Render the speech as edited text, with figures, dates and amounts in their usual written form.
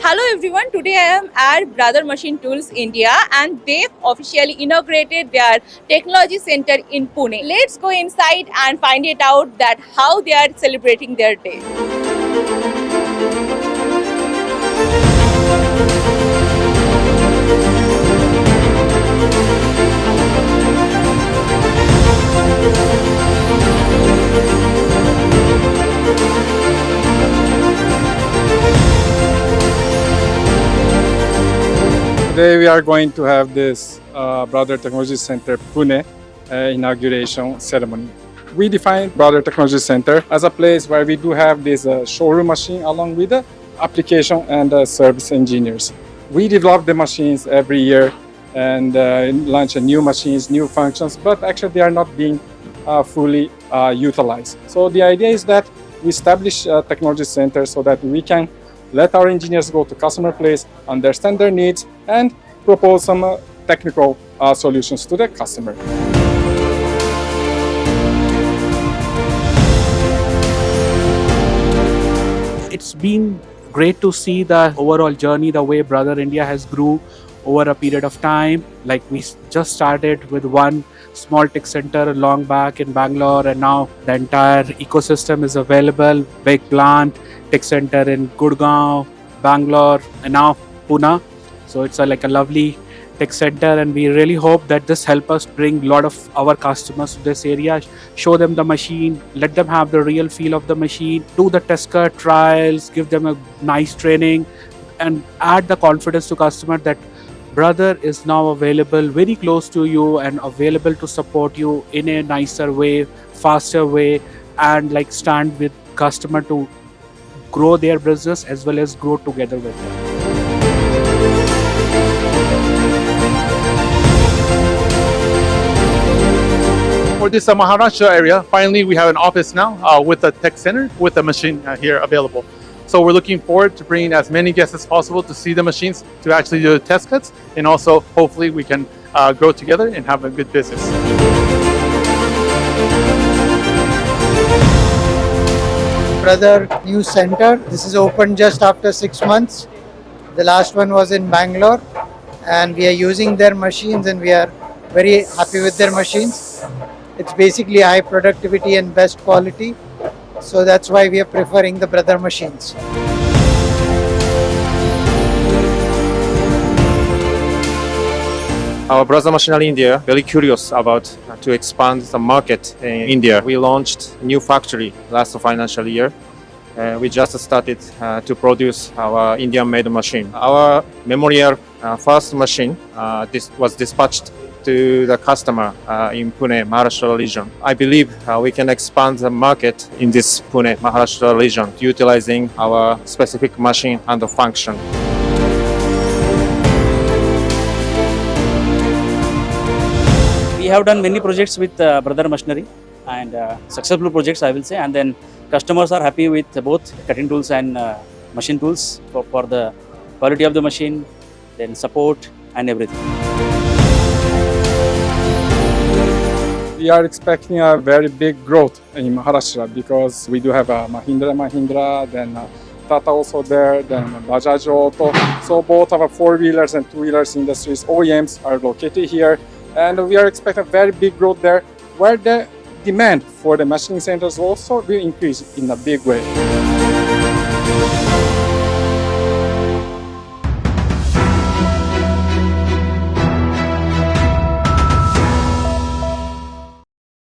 Hello everyone, today I am at Brother Machine Tools India and they've officially inaugurated their technology center in Pune. Let's go inside and find it out that how they are celebrating their day. Today we are going to have this Brother Technology Center Pune inauguration ceremony. We define Brother Technology Center as a place where we do have this showroom machine along with the application and service engineers. We develop the machines every year and launch new machines, new functions, but actually they are not being fully utilized. So the idea is that we establish a technology center so that we can let our engineers go to customer place, understand their needs, and propose some technical solutions to the customer. It's been great to see the overall journey, the way Brother India has grew over a period of time. Like we just started with one small tech center long back in Bangalore, and now the entire ecosystem is available. Big plant, tech center in Gurgaon, Bangalore, and now Pune. So it's like a lovely tech center, and we really hope that this help us bring a lot of our customers to this area, show them the machine, let them have the real feel of the machine, do the test cut trials, give them a nice training, and add the confidence to customer that Brother is now available very close to you and available to support you in a nicer way, faster way, and like stand with customer to grow their business as well as grow together with them. For this Maharashtra area, finally we have an office now with a tech center with a machine here available. So we're looking forward to bringing as many guests as possible to see the machines, to actually do the test cuts, and also hopefully we can grow together and have a good business. Brother new center. This is opened just after 6 months. The last one was in Bangalore, and we are using their machines and we are very happy with their machines. It's basically high productivity and best quality. So that's why we are preferring the Brother machines. Our brother machinery India very curious about to expand the market in India. We launched a new factory last financial year. We just started to produce our Indian-made machine. Our memorial first machine this was dispatched to the customer in Pune, Maharashtra region. I believe we can expand the market in this Pune, Maharashtra region, utilizing our specific machine and the function. We have done many projects with Brother Machinery and successful projects, I will say, and then customers are happy with both cutting tools and machine tools for the quality of the machine, then support and everything. We are expecting a very big growth in Maharashtra because we do have a Mahindra, then Tata also there, then Bajaj Auto. So both our four-wheelers and two-wheelers industries, OEMs, are located here. And we are expecting a very big growth there, where the demand for the machining centers also will increase in a big way.